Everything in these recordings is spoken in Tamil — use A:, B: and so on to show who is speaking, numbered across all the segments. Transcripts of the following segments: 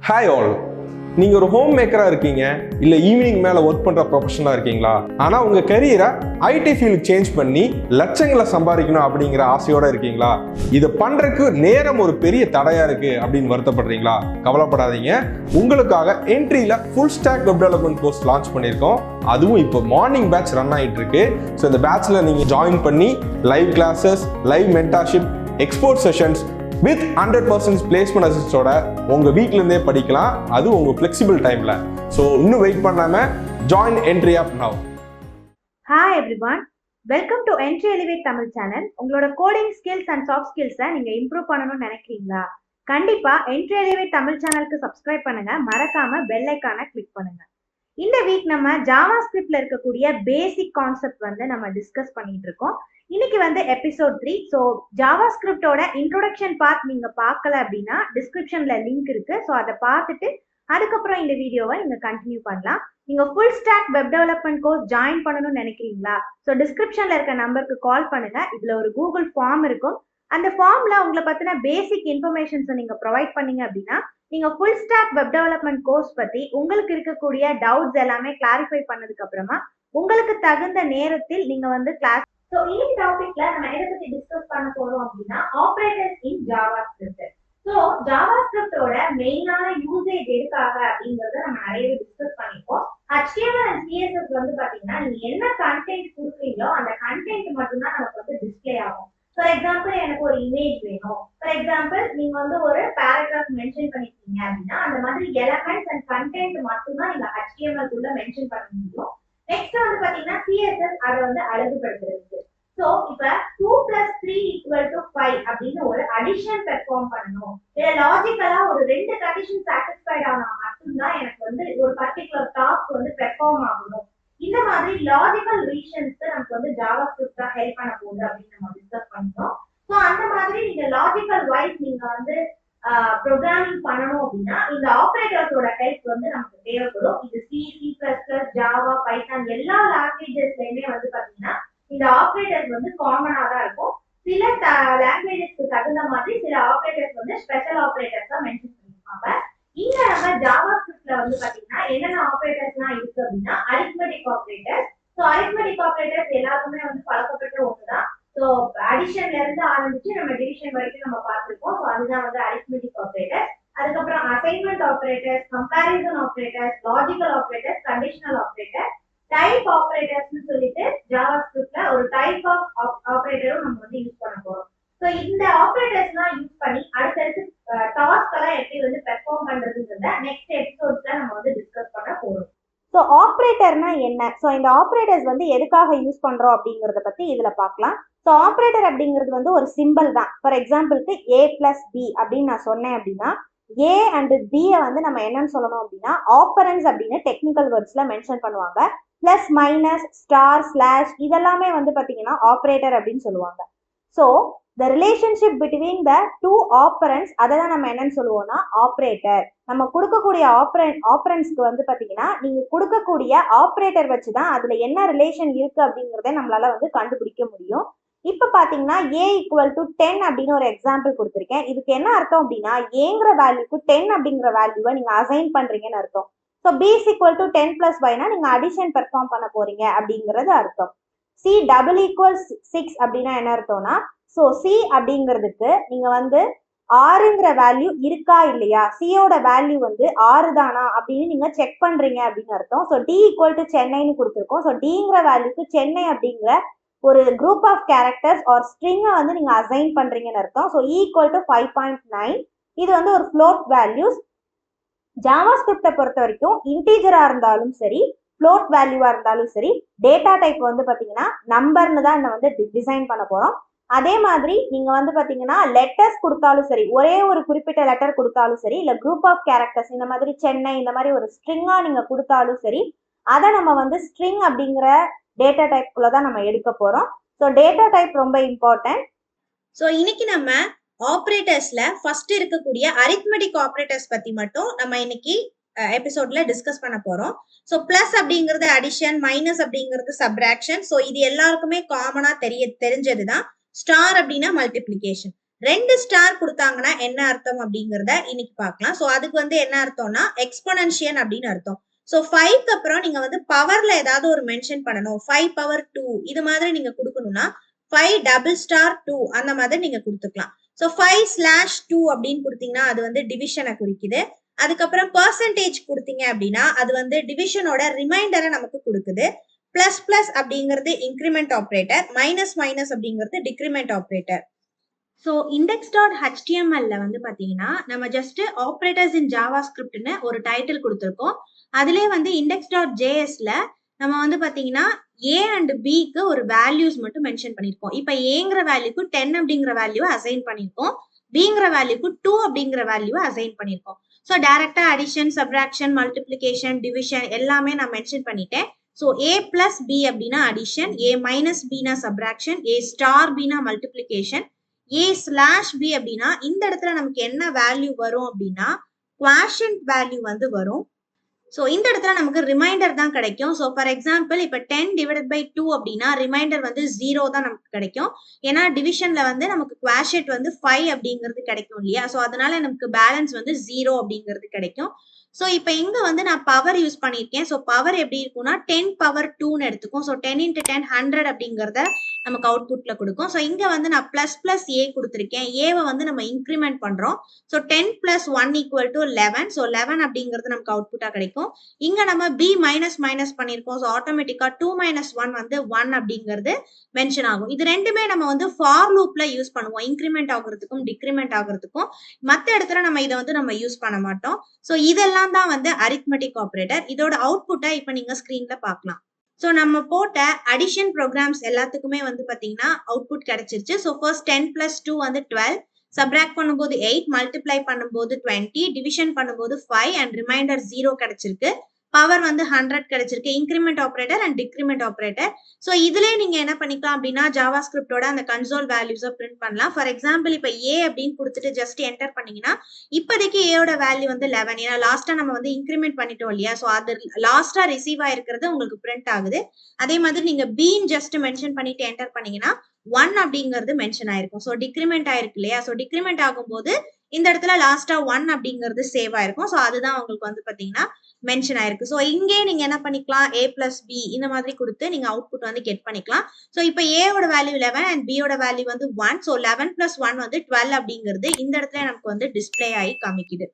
A: ஹாய் ஆல், நீங்கள் ஒரு ஹோம் மேக்கராக இருக்கீங்க, இல்லை ஈவினிங் மேலே ஒர்க் பண்ணுற ப்ரொஃபஷனாக இருக்கீங்களா? ஆனால் உங்கள் கரியரை ஐடி ஃபீல்டு சேஞ்ச் பண்ணி லட்சங்களை சம்பாதிக்கணும் அப்படிங்கிற ஆசையோடு இருக்கீங்களா? இதை பண்ணுறதுக்கு நேரம் ஒரு பெரிய தடையாக இருக்குது அப்படின்னு வருத்தப்படுறீங்களா? கவலைப்படாதீங்க, உங்களுக்காக என்ட்ரியில் full stack web development course launch பண்ணியிருக்கோம். அதுவும் இப்போ மார்னிங் பேட்ச் ரன் ஆகிட்டு இருக்கு. ஸோ இந்த பேட்சில் நீங்கள் ஜாயின் பண்ணி live classes, live mentorship, expert sessions with 100% placement அசிஸ்டோட உங்கள் வீட்டிலேருந்தே படிக்கலாம். அது உங்கள் ஃப்ளெக்சிபிள் டைமில். ஸோ இன்னும் வெயிட் பண்ணாமல் join Entri app now.
B: Hi everyone, welcome to Entri elevate Tamil channel. உங்களோட கோடிங் ஸ்கில்ஸ் அண்ட் சாஃப்ட் ஸ்கில்ஸை நீங்கள் இம்ப்ரூவ் பண்ணணும்னு நினைக்கிறீங்களா? கண்டிப்பாக என்ட்ரி எலிவேட் தமிழ் சேனலுக்கு சப்ஸ்கிரைப் பண்ணுங்க, மறக்காம பெல் ஐக்கானை கிளிக் பண்ணுங்க. இந்த வீக் நம்ம ஜாவாஸ்கிரிப்ட்ல இருக்கக்கூடிய பேசிக் கான்செப்ட் நம்ம டிஸ்கஸ் பண்ணிட்டு இருக்கோம். இன்னைக்கு எபிசோட் 3. ஸோ ஜாவாஸ்கிரிப்டோட இன்ட்ரோடக்ஷன் பார்ட் நீங்க பார்க்கல அப்படின்னா டிஸ்கிரிப்ஷன்ல லிங்க் இருக்கு. ஸோ அதை பார்த்துட்டு அதுக்கப்புறம் இந்த வீடியோவை நீங்க கண்டினியூ பண்ணலாம். நீங்க full stack web development course join பண்ணணும்னு நினைக்கிறீங்களா? ஸோ டிஸ்கிரிப்ஷன்ல இருக்க நம்பருக்கு கால் பண்ணுங்க. இதுல ஒரு கூகுள் ஃபார்ம் இருக்கும். அந்த ஃபார்ம்ல உங்களை பத்தின பேசிக் இன்ஃபர்மேஷன்ஸை நீங்க ப்ரொவைட் பண்ணீங்க அப்படின்னா நீங்க full stack web development course பத்தி உங்களுக்கு இருக்கக்கூடிய டவுட்ஸ் எல்லாமே கிளாரிஃபை பண்ணதுக்கு அப்புறமா உங்களுக்கு தகுந்த நேரத்தில் நீங்க கிளாஸ். ஸோ இந்த டாபிக்ல நம்ம எதை பத்தி டிஸ்கஸ் பண்ண போறோம் அப்படின்னா ஆபரேட்டர்ஸ் இன் ஜாவாஸ்கிரிப்ட். ஸோ ஜாவாஸ்கிரிப்டோட மெயினான யூசேஜ் எதுக்காக அப்படிங்கறத நம்ம நிறையவே டிஸ்கஸ் பண்ணிப்போம். HTML அண்ட் CSS பாத்தீங்கன்னா நீங்க என்ன கண்டென்ட் கொடுக்குறீங்களோ அந்த கண்டென்ட் மட்டும்தான் நமக்கு டிஸ்பிளே ஆகும். ஃபார் எக்ஸாம்பிள், எனக்கு ஒரு இமேஜ் வேணும். ஃபார் எக்ஸாம்பிள், நீங்க ஒரு பேராகிராஃப் மென்ஷன் பண்ணிருக்கீங்க அப்படின்னா அந்த மாதிரி எலமெண்ட்ஸ் அண்ட் கண்டென்ட் மட்டும்தான் நீங்க HTML குள்ள மென்ஷன் பண்ண முடியும். நெக்ஸ்ட் பாத்தீங்கன்னா CSS அதை அழகுபடுத்துறது. சோ இப்ப 2 + 3 = 5 அப்படின்னு ஒரு அடிஷன் பெர்ஃபார்ம் பண்ணணும். இத லாஜிக்கலா ஒரு ரெண்டு கண்டிஷன் சாட்டிஸ்ஃபைட் ஆனா மட்டும்தான் எனக்கு ஒரு பர்టిక్యులர் டாஸ்க் பெர்ஃபார்ம் ஆகணும். இந்த மாதிரி லாஜிக்கல் ரீசன்ஸ் நமக்கு ஜாவாஸ்கிரிப்ட் தான் ஹெல்ப் பண்ண போகுது அப்படின்னு நம்ம டிஸ்கஸ் பண்ணிட்டோம். சோ அந்த மாதிரி நீங்க லாஜிக்கல் வைஸ் நீங்க ப்ரோக்ராமிங் பண்ணணும் அப்படின்னா இந்த ஆபரேட்டர்ஸோட ஹெல்ப் நமக்கு தேவைப்படும். இது C++, ஜாவா, பைத்தான் எல்லா லாங்குவேஜஸ்லயுமே பாத்தீங்கன்னா இந்த ஆபரேட்டர்ஸ் காமனா தான் இருக்கும். சில லாங்குவேஜஸ்க்கு தகுந்த மாதிரி சில ஆபரேட்டர்ஸ் ஸ்பெஷல் ஆபரேட்டர்ஸ் தான் மென்ஷன் பண்ணிருப்பாங்க. இங்க நம்ம ஜாவாஸ்கிரிப்ட்ல பாத்தீங்கன்னா என்னென்ன ஆபரேட்டர்ஸ்லாம் இருக்கு அப்படின்னா arithmetic operators. So arithmetic operators எல்லாருக்குமே பழக்கப்பட்ட ஒண்ணுதான். ஸோ அடிஷன்ல இருந்து ஆரம்பிச்சு நம்ம டிவிஷன் வரைக்கும் நம்ம பார்த்திருக்கோம். ஸோ அதுதான் அரித்மெட்டிக் ஆபரேட்டர். அதுக்கப்புறம் assignment operators, comparison operators, logical operators, conditional operator, type ஆபரேட்டர்ஸ்னு சொல்லிட்டு ஜாவாஸ்கிரிப்ட்ல ஒரு டைப் ஆஃப் ஆபரேட்டரும் நம்ம யூஸ் பண்ண போறோம். ஸோ இந்த ஆபரேட்டர்ஸ்லாம் யூஸ் பண்ணி அடுத்தடுத்து டாஸ்க் எல்லாம் எப்படி பெர்ஃபார்ம் பண்றதுங்கிறத நெக்ஸ்ட் எபிசோட்ஸ்ல நம்ம டிஸ்கஸ் பண்ண போறோம். ஸோ ஆப்ரேட்டர்னா என்ன? ஸோ இந்த ஆப்ரேட்டர்ஸ் எதுக்காக யூஸ் பண்றோம் அப்படிங்கறத பத்தி இதுல பார்க்கலாம். ஸோ ஆப்ரேட்டர் அப்படிங்கிறது ஒரு சிம்பிள் தான். ஃபார் எக்ஸாம்பிளுக்கு A+B அப்படின்னு நான் சொன்னேன் அப்படின்னா A அண்ட் B நம்ம என்னன்னு சொல்லணும் அப்படின்னா ஆப்பரன்ஸ் அப்படின்னு டெக்னிக்கல் வேர்ட்ஸ்ல மென்ஷன் பண்ணுவாங்க. பிளஸ், மைனஸ், ஸ்டார், ஸ்லாஷ் இதெல்லாமே பாத்தீங்கன்னா ஆப்ரேட்டர் அப்படின்னு சொல்லுவாங்க. So the relationship between the two operands அதை தான் நம்ம என்னன்னு சொல்லுவோம்னா ஆப்ரேட்டர். நம்ம கொடுக்கக்கூடிய ஆப்பரன்ஸ்க்கு பாத்தீங்கன்னா நீங்க கொடுக்கக்கூடிய ஆப்ரேட்டர் வச்சுதான் அதுல என்ன ரிலேஷன் இருக்கு அப்படிங்கறத நம்மளால கண்டுபிடிக்க முடியும். இப்ப பாத்தீங்கன்னா A = 10 அப்படின்னு ஒரு எக்ஸாம்பிள் கொடுத்திருக்கேன். இதுக்கு என்ன அர்த்தம் அப்படின்னா ஏங்கிற வேல்யூக்கு 10 அப்படிங்கிற வேல்யூவை நீங்க அசைன் பண்றீங்கன்னு அர்த்தம். ஸோ B = 10 + y நீங்க அடிஷன் பெர்ஃபார்ம் பண்ண போறீங்க அப்படிங்கிறது அர்த்தம். C = 6 அப்படின்னா என்ன அர்த்தம்னா ஸோ சி அப்படிங்கிறதுக்கு நீங்க 6ங்கிற வேல்யூ இருக்கா இல்லையா, சியோட வேல்யூ 6 தானா அப்படின்னு நீங்க செக் பண்றீங்க அப்படின்னு அர்த்தம். ஸோ D = சென்னைன்னு கொடுத்துருக்கோம். ஸோ Dங்கிற வேல்யூக்கு சென்னை அப்படிங்கிற ஒரு குரூப் ஆஃப் கேரக்டர்ஸ் ஆர் ஸ்ட்ரிங்கை நீங்க அசைன் பண்றீங்கன்னு அர்த்தம். So E = 5.9. இது ஒரு ஃப்ளோட் வேல்யூஸ். ஜாவாஸ்கிரிப்டை பொறுத்த வரைக்கும் இன்டீஜரா இருந்தாலும் சரி, ஃப்ளோட் வேல்யூவா இருந்தாலும் சரி, டேட்டா டைப் பாத்தீங்கன்னா நம்பர்னு தான் டிசைன் பண்ண போறோம். அதே மாதிரி நீங்க பாத்தீங்கன்னா லெட்டர்ஸ் கொடுத்தாலும் சரி, ஒரே ஒரு குறிப்பிட்ட லெட்டர் கொடுத்தாலும் சரி, இல்ல குரூப் ஆஃப் கேரக்டர்ஸ் இந்த மாதிரி சென்னை இந்த மாதிரி ஒரு ஸ்ட்ரிங்கா நீங்க கொடுத்தாலும் சரி, அதை நம்ம ஸ்ட்ரிங் அப்படிங்கிற டேட்டா டைப்குள்ள தான் நம்ம எடுக்க போறோம். ஸோ டேட்டா டைப் ரொம்ப இம்பார்ட்டன்ட்.
C: ஸோ இன்னைக்கு நம்ம ஆப்ரேட்டர்ஸ்ல ஃபர்ஸ்ட் இருக்கக்கூடிய அரித்மெட்டிக் ஆப்ரேட்டர்ஸ் பத்தி மட்டும் நம்ம இன்னைக்கு எபிசோட்ல டிஸ்கஸ் பண்ண போறோம். ஸோ பிளஸ் அப்படிங்கிறது அடிஷன், மைனஸ் அப்படிங்கிறது சப்ராக்ஷன். ஸோ இது எல்லாருக்குமே காமனா தெரிஞ்சதுதான். ஸ்டார் அப்படின்னா மல்டிப்ளிகேஷன். 2 ஸ்டார் கொடுத்தாங்கன்னா என்ன அர்த்தம் அப்படிங்கறத இன்னைக்கு பார்க்கலாம். சோ அதுக்கு வந்து என்ன அர்த்தம்னா எக்ஸ்போனன்ஷியல் அப்படின்னு அர்த்தம். சோ 5க்கு அப்புறம் நீங்க வந்து பவர்ல ஏதாவது ஒரு மென்ஷன் பண்ணணும். 5 பவர் 2 இது மாதிரி நீங்க கொடுக்கணும்னா 5 டபுள் ஸ்டார் 2 அந்த மாதிரி நீங்க கொடுத்துக்கலாம். சோ 5/2 அப்படின்னு கொடுத்தீங்கன்னா அது வந்து டிவிஷனை குறிக்குது. அதுக்கப்புறம் பெர்சன்டேஜ் கொடுத்தீங்க அப்படின்னா அது வந்து டிவிஷனோட ரிமைண்டரை நமக்கு கொடுக்குது. பிளஸ் பிளஸ் அப்படிங்கிறது இன்கிரிமெண்ட் ஆப்ரேட்டர், மைனஸ் மைனஸ் அப்படிங்கிறது டிக்ரிமெண்ட் ஆப்ரேட்டர்.
B: ஸோ index.html வந்து பார்த்தீங்கன்னா நம்ம ஜஸ்ட் ஆப்ரேட்டர்ஸ் இன் ஜாவாஸ்கிரிப்ட்னு ஒரு டைட்டில் கொடுத்துருக்கோம். அதிலே வந்து index.jsல நம்ம வந்து பார்த்தீங்கன்னா ஏ அண்ட் பிக்கு ஒரு வேல்யூஸ் மட்டும் மென்ஷன் பண்ணியிருக்கோம். இப்போ ஏங்கிற வேல்யூக்கு 10 அப்படிங்கிற வேல்யூ அசைன் பண்ணியிருக்கோம், பிங்கிற வேல்யூக்கு 2 அப்படிங்கிற வேல்யூ அசைன் பண்ணியிருக்கோம். ஸோ டைரக்டா அடிஷன், சப்ராக்ஷன், மல்டிப்ளிகேஷன், டிவிஷன் எல்லாமே நான் மென்ஷன் பண்ணிட்டேன். ஸோ ஏ பிளஸ் பி அப்படின்னா அடிஷன், ஏ மைனஸ் பினா சப்ராக்ஷன், ஏ ஸ்டார் பினா மல்டிப்ளிகேஷன், a/b அப்படின்னா இந்த இடத்துல நமக்கு என்ன வேல்யூ வரும் அப்படின்னா குவாஷன்ட் வேல்யூ வந்து வரும். ஸோ இந்த இடத்துல நமக்கு ரிமைண்டர் தான் கிடைக்கும். ஸோ ஃபார் எக்ஸாம்பிள் இப்போ 10/2 அப்படின்னா ரிமைண்டர் வந்து 0 தான் நமக்கு கிடைக்கும். ஏன்னா டிவிஷன்ல வந்து நமக்கு குவாஷன்ட் வந்து 5 அப்படிங்கிறது கிடைக்கும் இல்லையா? ஸோ அதனால நமக்கு பேலன்ஸ் வந்து 0 அப்படிங்கிறது கிடைக்கும். ஸோ இப்போ இங்க வந்து நான் பவர் யூஸ் பண்ணியிருக்கேன். ஸோ பவர் எப்படி இருக்கும்னா 10 பவர் 2ன்னு எடுத்துக்கும். ஸோ 10 × 10 100 அப்படிங்கிறத நமக்கு அவுட்புட்ல கொடுக்கும். ஸோ இங்க வந்து நான் பிளஸ் பிளஸ் ஏ கொடுத்துருக்கேன். ஏவை வந்து நம்ம இன்க்ரிமெண்ட் பண்றோம். ஸோ 10 + 1 = 11. ஸோ 11 அப்படிங்கிறது நமக்கு அவுட்புட்டா கிடைக்கும். இங்க நம்ம b மைனஸ் மைனஸ் பண்ணிருக்கோம். ஸோ ஆட்டோமேட்டிக்கா 2 - 1 வந்து 1 அப்படிங்கிறது மென்ஷன் ஆகும். இது ரெண்டுமே நம்ம வந்து ஃபார் லூப்ல யூஸ் பண்ணுவோம். இன்க்ரிமெண்ட் ஆகுறதுக்கும் டிக்ரிமெண்ட் ஆகுறதுக்கும். மத்த இடத்துல நம்ம இதை வந்து நம்ம யூஸ் பண்ண மாட்டோம். ஸோ இதெல்லாம் தான் வந்து அரித்மெட்டிக் ஆப்ரேட்டர். இதோட அவுட்புட்டை இப்ப நீங்க ஸ்கிரீன்ல பார்க்கலாம். ஸோ நம்ம போட்ட அடிஷன் ப்ரோக்ராம்ஸ் எல்லாத்துக்குமே வந்து பாத்தீங்கன்னா அவுட்புட் கிடைச்சிருச்சு. ஸோ ஃபர்ஸ்ட் 10 + 2 வந்து 12, சப்ராக்ட் பண்ணும்போது 8, மல்டிப்ளை பண்ணும்போது 20, டிவிஷன் பண்ணும்போது 5 அண்ட் ரிமைண்டர் 0 கிடைச்சிருக்கு. பவர் வந்து 100 கிடைச்சிருக்கு. Increment operator and decrement operator. So இதுலேயே நீங்க என்ன பண்ணிக்கலாம் அப்படின்னா ஜாவாஸ்கிரிப்டோட அந்த கன்சோல் வேல்யூஸை பிரிண்ட் பண்ணலாம். ஃபார் எக்ஸாம்பிள் இப்போ ஏ அப்படின்னு கொடுத்துட்டு ஜஸ்ட் என்டர் பண்ணீங்கன்னா இப்போதைக்கு ஏயோட வேல்யூ வந்து 11. ஏன்னா லாஸ்டா நம்ம வந்து இன்க்ரிமெண்ட் பண்ணிட்டோம் இல்லையா? ஸோ அது லாஸ்டா ரிசீவ் ஆயிருக்கிறது உங்களுக்கு பிரிண்ட் ஆகுது. அதே மாதிரி நீங்க பீன் ஜஸ்ட் மென்ஷன் பண்ணிட்டு என்டர் பண்ணீங்கன்னா 1 அப்படிங்கிறது மென்ஷன் ஆயிருக்கும். ஸோ டிக்ரிமெண்ட் ஆயிருக்கு இல்லையா? ஸோ டிக்ரிமெண்ட் ஆகும்போது இந்த இடத்துல லாஸ்டா 1 அப்படிங்கிறது சேவ் ஆயிருக்கும். ஸோ அதுதான் உங்களுக்கு வந்து பாத்தீங்கன்னா மென்ஷன் ஆயிருக்கு. ஸோ இங்கே நீங்க என்ன பண்ணிக்கலாம், a + b இந்த மாதிரி கொடுத்து நீங்க அவுட்புட் வந்து கெட் பண்ணிக்கலாம். ஸோ இப்போ ஏயோட வேல்யூ 11 அண்ட் பியோட வேல்யூ வந்து 1. ஸோ 11 + 1 வந்து 12 அப்படிங்கிறது இந்த இடத்துல நமக்கு வந்து டிஸ்பிளே ஆகி காமிக்குது.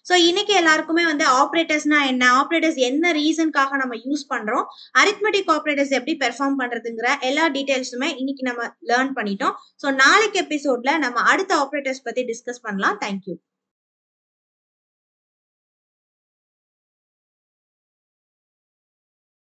B: ஸோ இன்னைக்கு எல்லாருக்குமே வந்து ஆப்ரேட்டர்ஸ்னா என்ன, ஆப்ரேட்டர்ஸ் என்ன ரீசனுக்காக நம்ம யூஸ் பண்றோம், அரித்மெட்டிக் ஆப்ரேட்டர்ஸ் எப்படி பெர்ஃபார்ம் பண்றதுங்கிற எல்லா டீடைல்ஸுமே இன்னைக்கு நம்ம லேர்ன் பண்ணிட்டோம். ஸோ நாளைக்கு எபிசோட்ல நம்ம அடுத்த ஆப்ரேட்டர்ஸ் பத்தி டிஸ்கஸ் பண்ணலாம். தேங்க்யூ.